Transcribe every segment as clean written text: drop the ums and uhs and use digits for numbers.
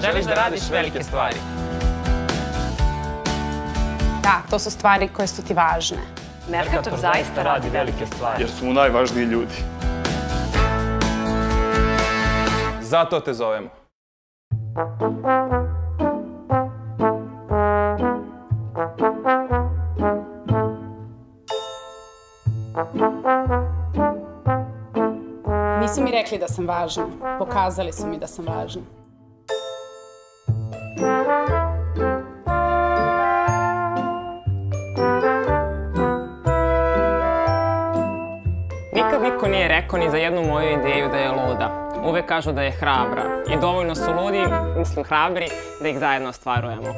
Želiš da radiš velike stvari. Da, to su stvari koje su ti važne. Mercator zaista radi velike stvari. Jer su mu najvažniji ljudi. Zato te zovemo. Nisu mi rekli da sam važna. Pokazali su mi da sam važna. Nikad niko nije rekao ni za jednu moju ideju da je luda. Uvek kažu da je hrabra. I dovoljno su ludi, mislim hrabri, da ih zajedno ostvarujemo.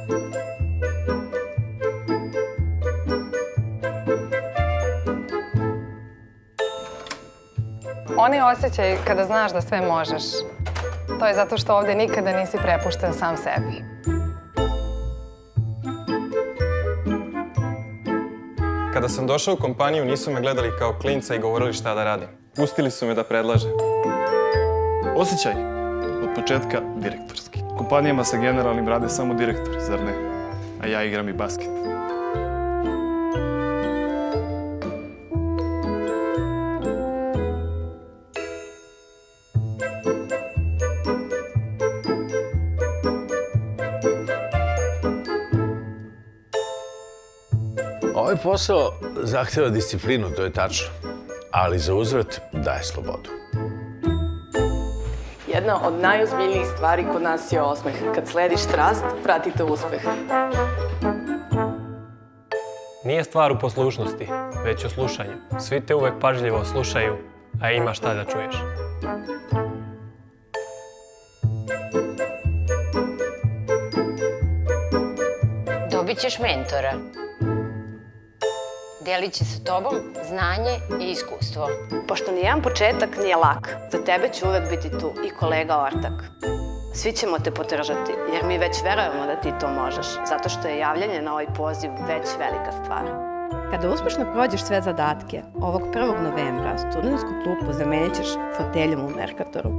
Onaj osjećaj kada znaš da sve možeš, to je zato što ovde nikada nisi prepušten sam sebi. Kada sam došao u kompaniju, nisu me gledali kao klinca i govorili šta da radim. Pustili su me da predlažem. Osjećaj od početka direktorski. U kompanijama sa generalnim rade samo direktori, zar ne? A ja igram i basket. Ovaj posao zahteva disciplinu, to je tačno, ali za uzvrat daje slobodu. Jedna od najozbiljnijih stvari kod nas je osmeh. Kad slediš strast, pratite uspeh. Nije stvar u poslušnosti, već u slušanju. Svi te uvek pažljivo slušaju, a ima šta da čuješ. Dobit ćeš mentora. Delit će sa tobom znanje i iskustvo. Pošto nijedan početak nije lak, za tebe će uvek biti tu i kolega ortak. Svi ćemo te podržati, jer mi već verujemo da ti to možeš, zato što je javljanje na ovaj poziv već velika stvar. Kada uspešno prođeš sve zadatke, ovog 1. novembra studentsku klupu zamenit ćeš foteljom u Mercatoru.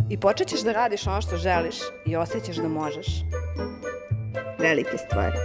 I počet ćeš da radiš ono što želiš i osjećaš da možeš. Velike stvari.